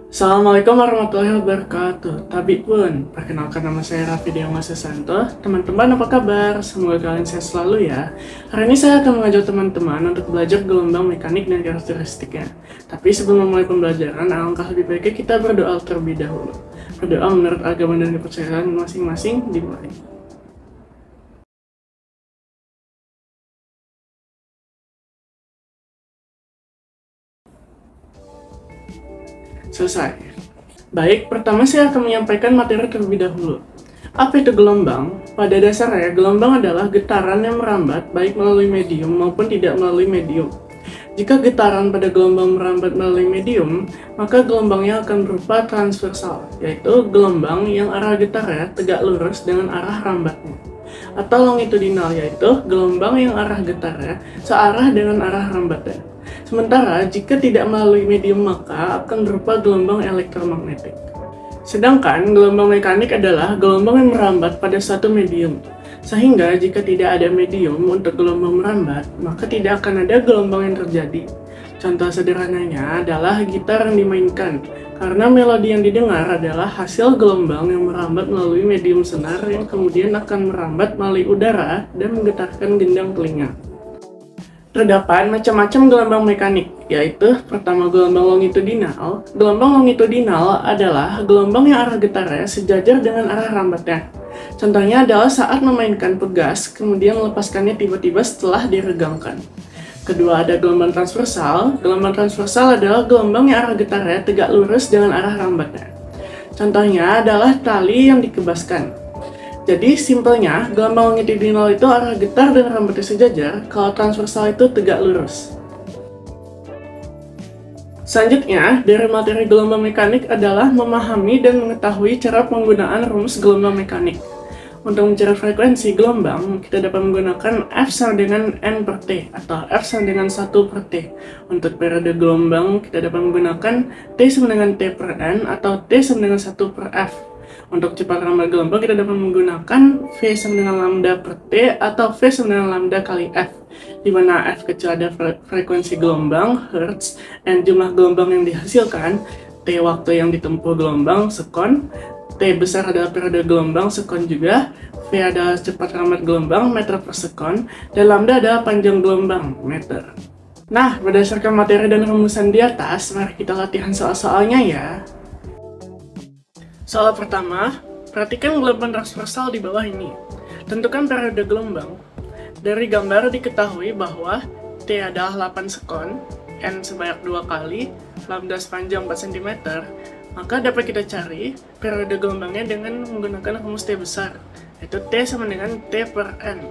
Assalamualaikum warahmatullahi wabarakatuh. Tapi pun, perkenalkan nama saya Raffi Diama Sesanto. Teman-teman apa kabar? Semoga kalian sehat selalu ya. Hari ini saya akan mengajak teman-teman untuk belajar gelombang mekanik dan karakteristiknya. Tapi sebelum memulai pembelajaran, alangkah lebih baiknya kita berdoa terlebih dahulu. Berdoa menurut agama dan kepercayaan masing-masing dimulai. Selesai. Baik, pertama saya akan menyampaikan materi terlebih dahulu. Apa itu gelombang? Pada dasarnya, gelombang adalah getaran yang merambat baik melalui medium maupun tidak melalui medium. Jika getaran pada gelombang merambat melalui medium, maka gelombangnya akan berupa transversal, yaitu gelombang yang arah getarnya tegak lurus dengan arah rambatnya. Atau longitudinal, yaitu gelombang yang arah getarnya searah dengan arah rambatnya. Sementara, jika tidak melalui medium maka akan berupa gelombang elektromagnetik. Sedangkan, gelombang mekanik adalah gelombang yang merambat pada suatu medium. Sehingga, jika tidak ada medium untuk gelombang merambat, maka tidak akan ada gelombang yang terjadi. Contoh sederhananya adalah gitar yang dimainkan, karena melodi yang didengar adalah hasil gelombang yang merambat melalui medium senar yang kemudian akan merambat melalui udara dan menggetarkan gendang telinga. Terdapat macam-macam gelombang mekanik, yaitu pertama gelombang longitudinal. Gelombang longitudinal adalah gelombang yang arah getarnya sejajar dengan arah rambatnya. Contohnya adalah saat memainkan pegas, kemudian melepaskannya tiba-tiba setelah diregangkan. Kedua ada gelombang transversal. Gelombang transversal adalah gelombang yang arah getarnya tegak lurus dengan arah rambatnya. Contohnya adalah tali yang dikebaskan. Jadi, simpelnya, gelombang longitudinal itu arah getar dan rambatnya sejajar, kalau transversal itu tegak lurus. Selanjutnya, dari materi gelombang mekanik adalah memahami dan mengetahui cara penggunaan rumus gelombang mekanik. Untuk mencari frekuensi gelombang, kita dapat menggunakan F sama dengan N per T, atau F sama dengan 1 per T. Untuk periode gelombang, kita dapat menggunakan T sama dengan T per N, atau T sama dengan 1 per F. Untuk cepat rambat gelombang, kita dapat menggunakan V sama dengan lambda per T atau V sama dengan lambda kali F, di mana F kecil ada frekuensi gelombang, Hertz, dan jumlah gelombang yang dihasilkan, T waktu yang ditempuh gelombang, sekon, T besar adalah periode gelombang, sekon juga, V adalah cepat rambat gelombang, meter per sekon, dan lambda adalah panjang gelombang, meter. Nah, berdasarkan materi dan rumusan di atas, mari kita latihan soal-soalnya ya. Soal pertama, perhatikan gelombang transversal di bawah ini. Tentukan periode gelombang. Dari gambar diketahui bahwa T adalah 8 sekon, N sebanyak 2 kali, lambda sepanjang 4 cm, maka dapat kita cari periode gelombangnya dengan menggunakan rumus T besar, yaitu T sama dengan T per N.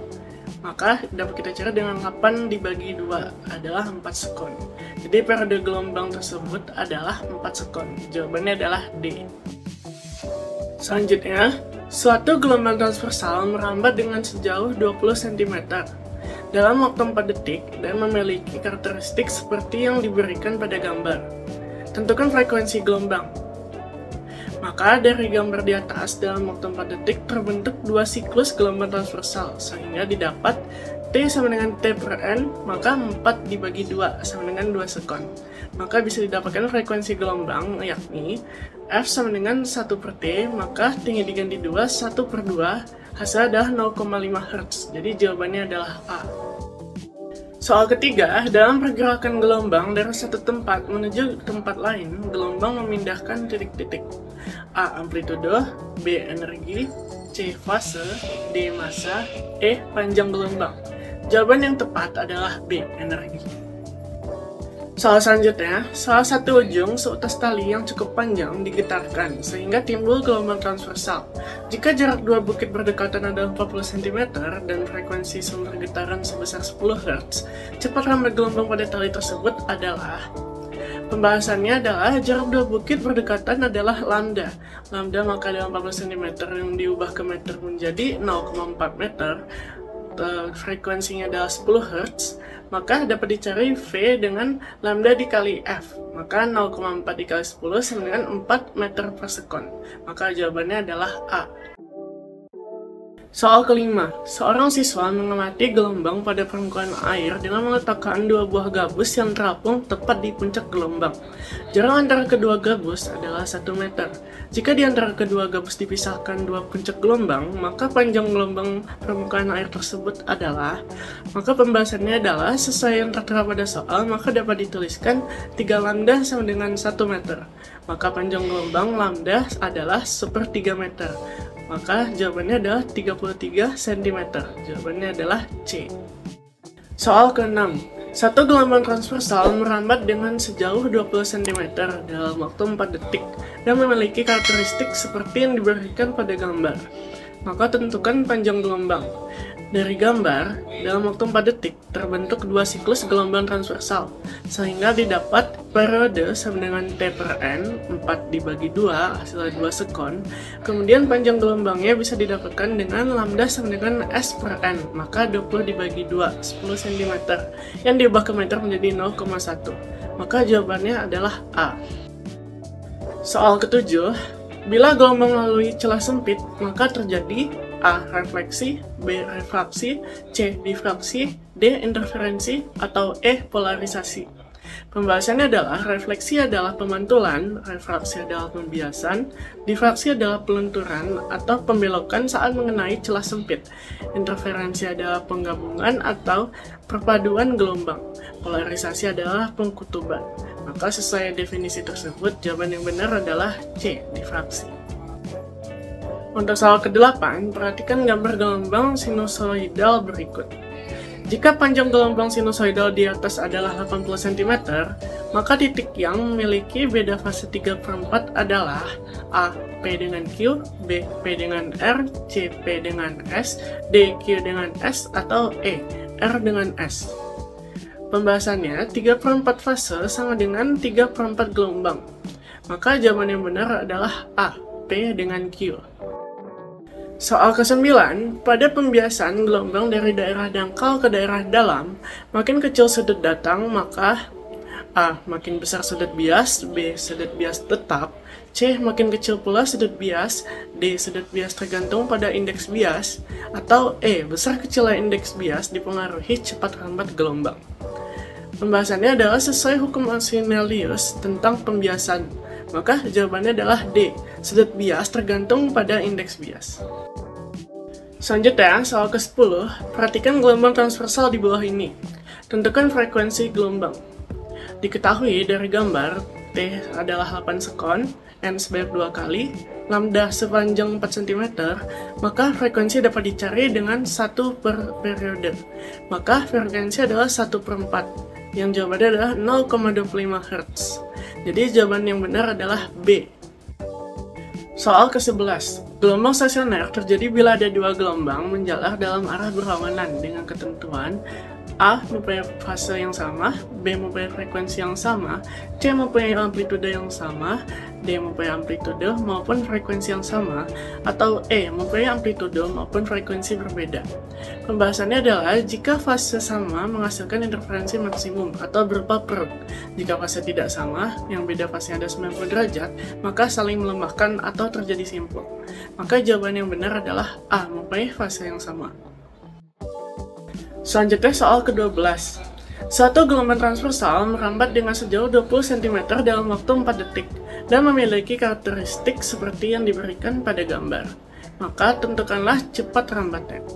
Maka dapat kita cari dengan 8 dibagi 2 adalah 4 sekon. Jadi periode gelombang tersebut adalah 4 sekon. Jawabannya adalah D. Selanjutnya, suatu gelombang transversal merambat dengan sejauh 20 cm dalam waktu 4 detik dan memiliki karakteristik seperti yang diberikan pada gambar. Tentukan frekuensi gelombang. Maka dari gambar di atas, dalam waktu 4 detik terbentuk 2 siklus gelombang transversal, sehingga didapat T sama dengan T per N, maka 4 dibagi 2 sama dengan 2 sekon. Maka bisa didapatkan frekuensi gelombang, yakni F sama dengan 1 per T, maka tinggi diganti 2, 1 per 2, hasilnya adalah 0,5 Hz. Jadi jawabannya adalah A. Soal ketiga, dalam pergerakan gelombang dari satu tempat menuju tempat lain, gelombang memindahkan titik-titik. A. Amplitudo, B. Energi, C. Fase, D. Massa, E. Panjang gelombang. Jawaban yang tepat adalah B. Energi. Soal selanjutnya, salah satu ujung seutas tali yang cukup panjang digetarkan sehingga timbul gelombang transversal. Jika jarak dua bukit berdekatan adalah 40 cm dan frekuensi sumber getaran sebesar 10 Hz, cepat rambat gelombang pada tali tersebut adalah... Pembahasannya adalah jarak dua bukit berdekatan adalah lambda. Lambda maka dalam 40 cm yang diubah ke meter menjadi 0,4 meter. Frekuensinya adalah 10 Hz, maka dapat dicari V dengan lambda dikali F, maka 0,4 dikali 10 sama dengan 4 meter per sekon, maka jawabannya adalah A. Soal kelima, seorang siswa mengamati gelombang pada permukaan air dengan meletakkan dua buah gabus yang terapung tepat di puncak gelombang. Jarak antara kedua gabus adalah 1 meter. Jika di antara kedua gabus dipisahkan dua puncak gelombang, maka panjang gelombang permukaan air tersebut adalah, maka pembahasannya adalah sesuai yang tertera pada soal, maka dapat dituliskan 3 lambda sama dengan 1 meter. Maka panjang gelombang lambda adalah 1/3 meter. Maka jawabannya adalah 33 cm. Jawabannya adalah C. Soal ke-6. Satu gelombang transversal merambat dengan sejauh 20 cm dalam waktu 4 detik dan memiliki karakteristik seperti yang diberikan pada gambar. Maka tentukan panjang gelombang. Dari gambar, dalam waktu 4 detik terbentuk dua siklus gelombang transversal, sehingga didapat periode sama dengan T per N, 4 dibagi 2, hasilnya 2 sekon. Kemudian panjang gelombangnya bisa didapatkan dengan lambda sama dengan S per N, maka 20 dibagi 2, 10 cm, yang diubah ke meter menjadi 0,1. Maka jawabannya adalah A. Soal ke-7, bila gelombang melalui celah sempit, maka terjadi A. Refleksi, B. Refraksi, C. Difraksi, D. Interferensi, atau E. Polarisasi. Pembahasannya adalah refleksi adalah pemantulan, refraksi adalah pembiasan, difraksi adalah pelunturan atau pembelokan saat mengenai celah sempit, interferensi adalah penggabungan atau perpaduan gelombang, polarisasi adalah pengkutuban. Maka sesuai definisi tersebut, jawaban yang benar adalah C. Difraksi. Untuk soal ke-8, perhatikan gambar gelombang sinusoidal berikut. Jika panjang gelombang sinusoidal di atas adalah 80 cm, maka titik yang memiliki beda fase 3/4 adalah A. P dengan Q, B. P dengan R, C. P dengan S, D. Q dengan S, atau E. R dengan S. Pembahasannya, 3/4 fase sama dengan 3/4 gelombang. Maka jawaban yang benar adalah A. P dengan Q. Soal ke-9, pada pembiasan gelombang dari daerah dangkal ke daerah dalam, makin kecil sudut datang, maka A. Makin besar sudut bias, B. Sudut bias tetap, C. Makin kecil pula sudut bias, D. Sudut bias tergantung pada indeks bias, atau E. Besar kecilnya indeks bias dipengaruhi cepat rambat gelombang. Pembahasannya adalah sesuai hukum Arrhenius tentang pembiasan, maka jawabannya adalah D. Sudut bias tergantung pada indeks bias. Selanjutnya, soal ke-10, perhatikan gelombang transversal di bawah ini. Tentukan frekuensi gelombang. Diketahui dari gambar, T adalah 8 sekon, N sebanyak 2 kali, lambda sepanjang 4 cm, maka frekuensi dapat dicari dengan 1 per periode. Maka frekuensi adalah 1/4, yang jawabannya adalah 0,25 Hz. Jadi jawaban yang benar adalah B. Soal ke-11, gelombang stasioner terjadi bila ada dua gelombang menjalar dalam arah berlawanan dengan ketentuan A. Mempunyai fase yang sama, B. Mempunyai frekuensi yang sama, C. Mempunyai amplitude yang sama, D. Mempunyai amplitude maupun frekuensi yang sama, atau E. Mempunyai amplitude maupun frekuensi berbeda. Pembahasannya adalah jika fase sama menghasilkan interferensi maksimum atau berupa perut. Jika fase tidak sama, yang beda fasenya ada 90 derajat, maka saling melemahkan atau terjadi simpul. Maka jawaban yang benar adalah A. Mempunyai fase yang sama. Selanjutnya soal ke-12. Suatu gelombang transversal merambat dengan sejauh 20 cm dalam waktu 4 detik dan memiliki karakteristik seperti yang diberikan pada gambar. Maka tentukanlah cepat rambatnya.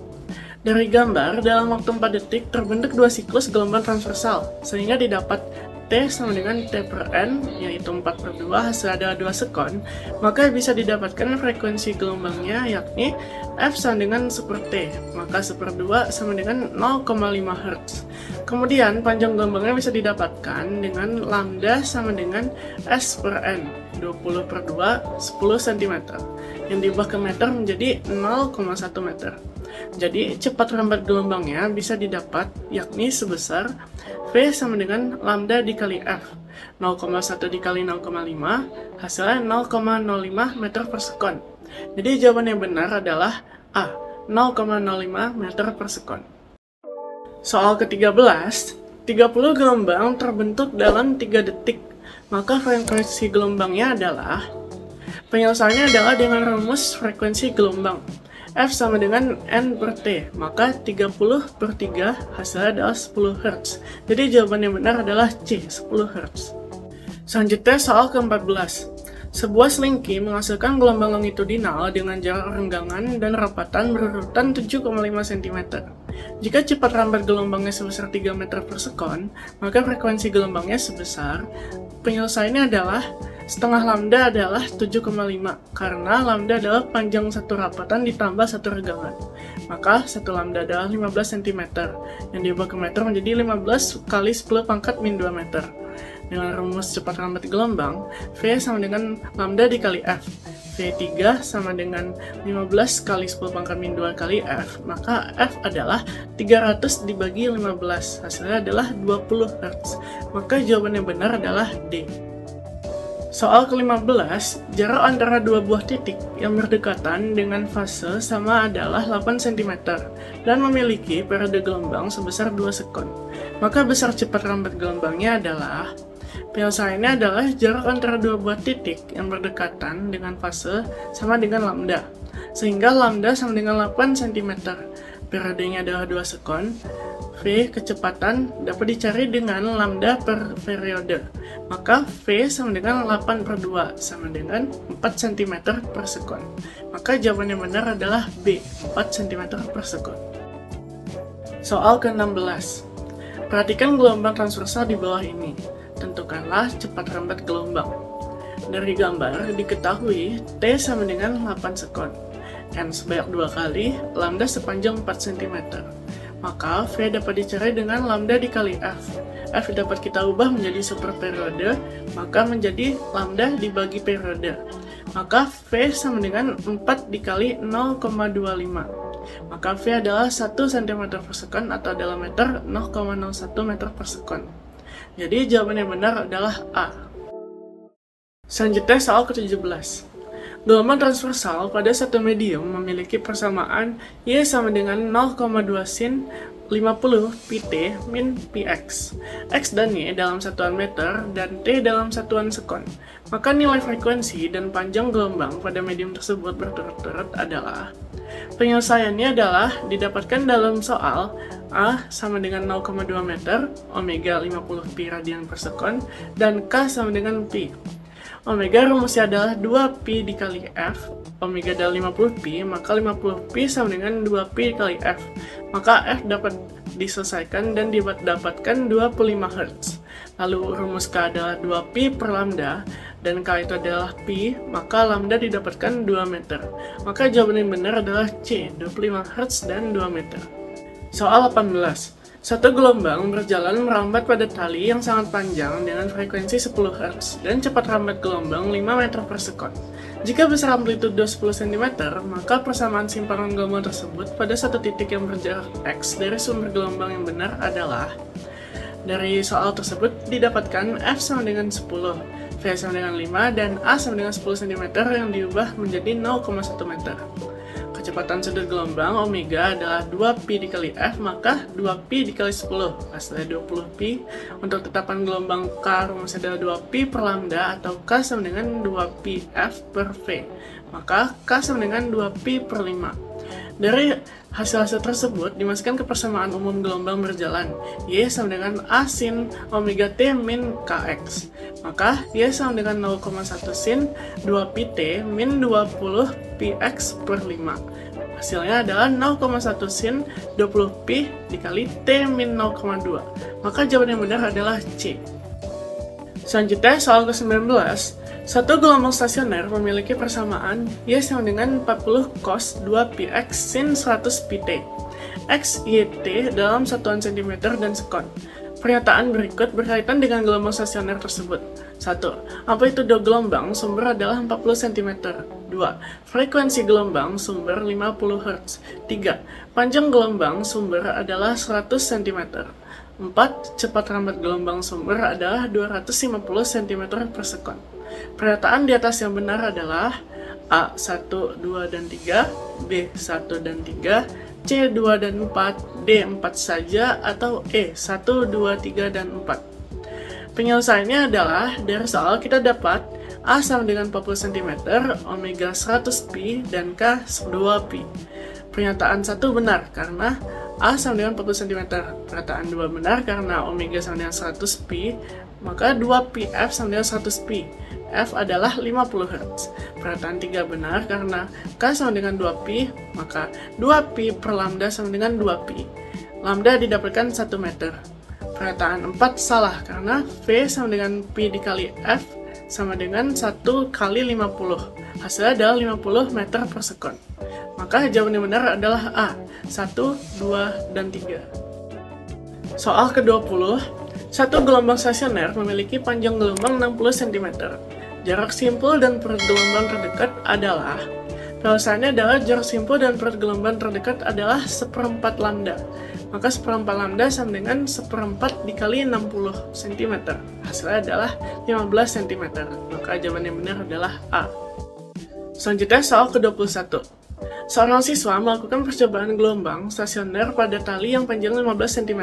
Dari gambar, dalam waktu 4 detik terbentuk dua siklus gelombang transversal, sehingga didapat T sama dengan T per N, yaitu 4/2, hasil adalah 2 sekon, maka bisa didapatkan frekuensi gelombangnya, yakni F sama dengan 1/T, maka 1/2 sama dengan 0,5 Hz. Kemudian, panjang gelombangnya bisa didapatkan dengan lambda sama dengan S per N, 20/2, 10 cm, yang diubah ke meter menjadi 0,1 meter. Jadi, cepat rambat gelombangnya bisa didapat, yakni sebesar V sama dengan lambda dikali F, 0,1 dikali 0,5, hasilnya 0,05 meter per sekon. Jadi jawaban yang benar adalah A, 0,05 meter per sekon. Soal ke-13, 30 gelombang terbentuk dalam 3 detik, maka frekuensi gelombangnya adalah, penyelesaiannya adalah dengan rumus frekuensi gelombang. F sama dengan N per T, maka 30 per 3 hasilnya adalah 10 Hz. Jadi jawaban yang benar adalah C, 10 Hz. Selanjutnya soal ke-14. Sebuah selingki menghasilkan gelombang longitudinal dengan jarak renggangan dan rapatan berurutan 7,5 cm. Jika cepat rambat gelombangnya sebesar 3 meter per sekon, maka frekuensi gelombangnya sebesar, penyelesaiannya adalah setengah lambda adalah 7,5, karena lambda adalah panjang satu rapatan ditambah satu renggangan. Maka satu lambda adalah 15 cm, yang diubah ke meter menjadi 15 kali 10 pangkat min 2 meter. Dengan rumus cepat rambat gelombang, V sama dengan lambda dikali F. V3 sama dengan 15 kali 10 pangkat min 2 kali F, maka F adalah 300 dibagi 15, hasilnya adalah 20 Hz. Maka jawaban yang benar adalah D. Soal ke-15, jarak antara dua buah titik yang berdekatan dengan fase sama adalah 8 cm dan memiliki periode gelombang sebesar 2 sekon. Maka besar cepat rambat gelombangnya adalah, penyelesaiannya adalah jarak antara dua buah titik yang berdekatan dengan fase sama dengan lambda, sehingga lambda sama dengan 8 cm. Periodenya adalah 2 sekon. V, kecepatan, dapat dicari dengan lambda per periode. Maka V sama dengan 8 per 2, sama dengan 4 cm per sekon. Maka jawaban yang benar adalah B, 4 cm per sekon. Soal ke-16. Perhatikan gelombang transversal di bawah ini. Tentukanlah cepat rambat gelombang. Dari gambar diketahui T sama dengan 8 sekon. N sebanyak 2 kali, lambda sepanjang 4 cm. Maka V dapat dicari dengan lambda dikali F. F dapat kita ubah menjadi super periode, maka menjadi lambda dibagi periode. Maka V sama dengan 4 dikali 0,25. Maka V adalah 1 cm per sekon atau dalam meter 0,01 meter per sekon. Jadi jawaban yang benar adalah A. Selanjutnya soal ke-17. Gelombang transversal pada satu medium memiliki persamaan Y sama dengan 0,2 sin 50 pt min px. X dan Y dalam satuan meter dan T dalam satuan sekon. Maka nilai frekuensi dan panjang gelombang pada medium tersebut berturut-turut adalah, penyelesaiannya adalah didapatkan dalam soal A sama dengan 0,2 meter, omega 50 pi radian per sekon, dan K sama dengan pi. Omega rumusnya adalah 2pi dikali F. Omega adalah 50pi, maka 50pi sama dengan 2pi dikali F. Maka F dapat diselesaikan dan didapatkan 25 Hz. Lalu rumus K adalah 2pi per lambda, dan K itu adalah pi, maka lambda didapatkan 2 meter. Maka jawaban yang benar adalah C, 25 Hz dan 2 meter. Soal 18. Satu gelombang berjalan merambat pada tali yang sangat panjang dengan frekuensi 10 Hz dan cepat rambat gelombang 5 meter per sekon. Jika besar amplitudo 10 cm, maka persamaan simpanan gelombang tersebut pada satu titik yang berjarak X dari sumber gelombang yang benar adalah, dari soal tersebut didapatkan F sama dengan 10, V sama dengan 5, dan A sama dengan 10 cm yang diubah menjadi 0,1 meter. Kecepatan sudut gelombang omega adalah 2pi dikali F, maka 2pi dikali 10, hasilnya 20pi. Untuk tetapan gelombang K, rumusnya adalah 2pi per lambda, atau K sama dengan 2pi F per V. Maka K sama dengan 2pi per 5. Dari hasil-hasil tersebut dimasukkan ke persamaan umum gelombang berjalan, Y sama dengan A sin omega T min Kx. Maka Y sama dengan 0,1 sin 2pi T min 20 px per 5. Hasilnya adalah 0,1 sin 20pi dikali T min 0,2. Maka jawaban yang benar adalah C. Selanjutnya soal ke-19. Satu gelombang stasioner memiliki persamaan Y sama dengan 40 cos 2px sin 100 pt. X, Y, T dalam satuan cm dan sekon. Pernyataan berikut berkaitan dengan gelombang stasioner tersebut. 1. Amplitudo gelombang sumber adalah 40 cm. 2. Frekuensi gelombang sumber 50 Hz. 3. Panjang gelombang sumber adalah 100 cm. 4. Cepat rambat gelombang sumber adalah 250 cm per sekon. Pernyataan di atas yang benar adalah A. 1, 2, dan 3, B. 1 dan 3, C. 2 dan 4, D. 4 saja, atau E. 1, 2, 3, dan 4. Penyelesaiannya adalah, dari soal kita dapat A sama dengan 40 cm, omega 100pi, dan K 2pi. Pernyataan 1 benar karena A sama dengan 40 cm. Pernyataan 2 benar karena omega sama dengan 100 pi, maka 2πf sama dengan 100 pi. F adalah 50 Hz. Pernyataan 3 benar karena K sama dengan 2pi, maka 2pi per lambda sama dengan 2pi. Lambda didapatkan 1 meter. Pernyataan 4 salah karena V sama dengan pi dikali F sama dengan 1 kali 50. Hasilnya adalah 50 meter per sekon. Maka jawaban yang benar adalah A, 1, 2, dan 3. Soal ke-20, satu gelombang stasioner memiliki panjang gelombang 60 cm. Jarak simpul dan perut gelombang terdekat adalah, alasannya adalah jarak simpul dan perut gelombang terdekat adalah 1/4 lambda. Maka 1/4 lambda sama dengan 1/4 dikali 60 cm. Hasilnya adalah 15 cm. Maka jawaban yang benar adalah A. Selanjutnya soal ke-21. Seorang siswa melakukan percobaan gelombang stasioner pada tali yang panjang 15 cm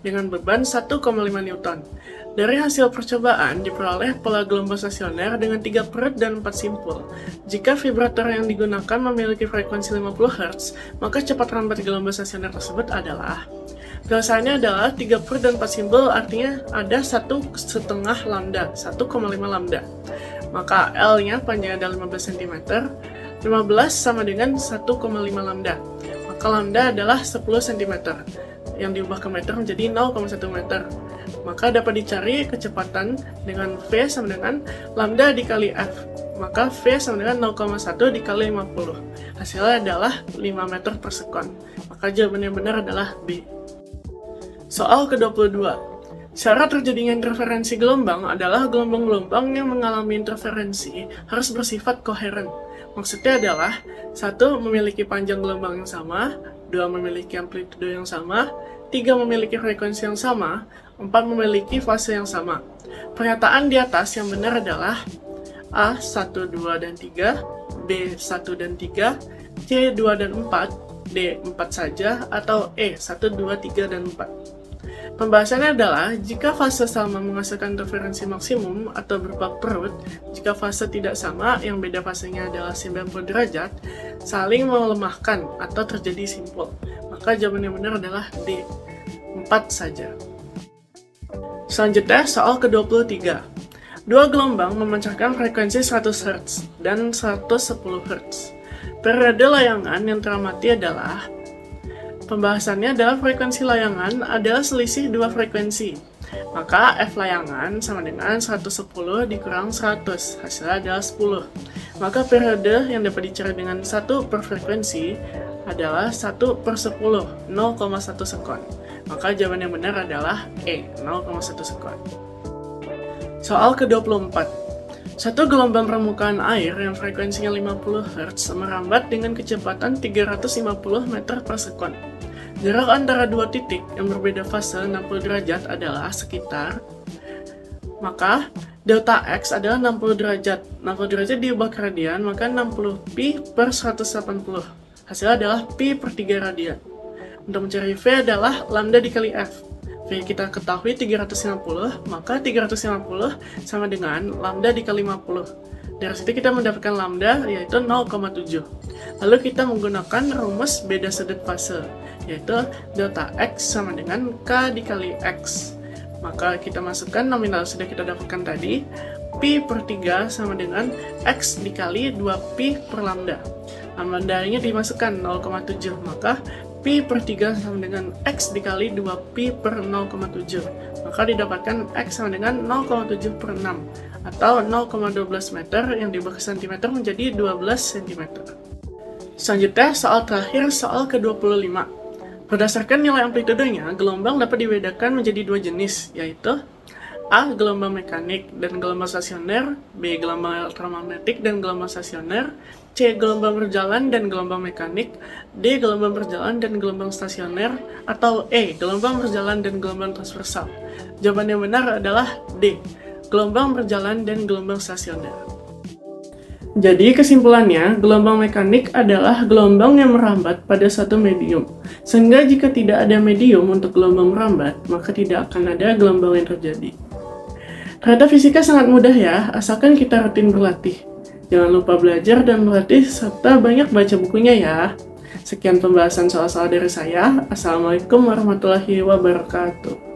dengan beban 1,5 Newton. Dari hasil percobaan diperoleh pola gelombang stasioner dengan 3 perut dan 4 simpul. Jika vibrator yang digunakan memiliki frekuensi 50 Hz, maka cepat rambat gelombang stasioner tersebut adalah, biasanya adalah 3 perut dan 4 simpul, artinya ada 1,5 lambda, 1,5 lambda. Maka L-nya panjangnya adalah 15 cm, 15 sama dengan 1,5 lambda. Maka lambda adalah 10 cm, yang diubah ke meter menjadi 0,1 meter. Maka dapat dicari kecepatan dengan V sama dengan lambda dikali F. Maka V sama dengan 0,1 dikali 50. Hasilnya adalah 5 meter per sekon. Maka jawaban yang benar adalah B. Soal ke-22. Syarat terjadinya interferensi gelombang adalah gelombang-gelombang yang mengalami interferensi harus bersifat koheren. Maksudnya adalah 1. Memiliki panjang gelombang yang sama, 2. Memiliki amplitudo yang sama, 3. Memiliki frekuensi yang sama, 4. Memiliki fase yang sama. Pernyataan di atas yang benar adalah A. 1, 2, dan 3, B. 1 dan 3, C. 2 dan 4, D. 4 saja, atau E. 1, 2, 3, dan 4. Pembahasannya adalah, jika fase sama menghasilkan interferensi maksimum atau berupa perut, jika fase tidak sama, yang beda fasenya adalah 90 derajat, saling melemahkan atau terjadi simpul. Maka jawaban yang benar adalah D, 4 saja. Selanjutnya, soal ke-23. Dua gelombang memancarkan frekuensi 100 Hz dan 110 Hz. Periode layangan yang teramati adalah, pembahasannya adalah frekuensi layangan adalah selisih dua frekuensi. Maka F layangan sama dengan 110 dikurang 100, hasilnya adalah 10. Maka periode yang dapat dicari dengan 1 per frekuensi adalah 1/10, 0,1 sekon. Maka jawaban yang benar adalah E, 0,1 sekon. Soal ke-24. Satu gelombang permukaan air yang frekuensinya 50 Hz merambat dengan kecepatan 350 meter per sekon. Jarak antara dua titik yang berbeda fase 60 derajat adalah sekitar, maka delta X adalah 60 derajat. 60 derajat diubah ke radian, maka 60 pi per 180. Hasilnya adalah pi per 3 radian. Untuk mencari V adalah lambda dikali F. V kita ketahui 350, maka 350 sama dengan lambda dikali 50. Dari situ kita mendapatkan lambda, yaitu 0,7. Lalu kita menggunakan rumus beda sudut fase, yaitu delta X sama dengan K dikali X. Maka kita masukkan nominal sudah kita dapatkan tadi, pi per 3 sama dengan X dikali 2pi per lambda. Lambda-nya dimasukkan 0,7, maka pi per 3 sama dengan X dikali 2pi per 0,7. Maka didapatkan X sama dengan 0,7 per 6, atau 0,12 meter yang diubah ke cm menjadi 12 cm. Selanjutnya, soal terakhir, soal ke-25. Berdasarkan nilai amplitudenya, gelombang dapat dibedakan menjadi dua jenis, yaitu A. Gelombang mekanik dan gelombang stasioner, B. Gelombang elektromagnetik dan gelombang stasioner, C. Gelombang berjalan dan gelombang mekanik, D. Gelombang berjalan dan gelombang stasioner, atau E. Gelombang berjalan dan gelombang transversal. Jawaban yang benar adalah D. Gelombang berjalan dan gelombang stasioner. Jadi kesimpulannya, gelombang mekanik adalah gelombang yang merambat pada suatu medium. Sehingga jika tidak ada medium untuk gelombang merambat, maka tidak akan ada gelombang yang terjadi. Ternyata fisika sangat mudah ya, asalkan kita rutin berlatih. Jangan lupa belajar dan berlatih serta banyak baca bukunya ya. Sekian pembahasan soal-soal dari saya. Assalamualaikum warahmatullahi wabarakatuh.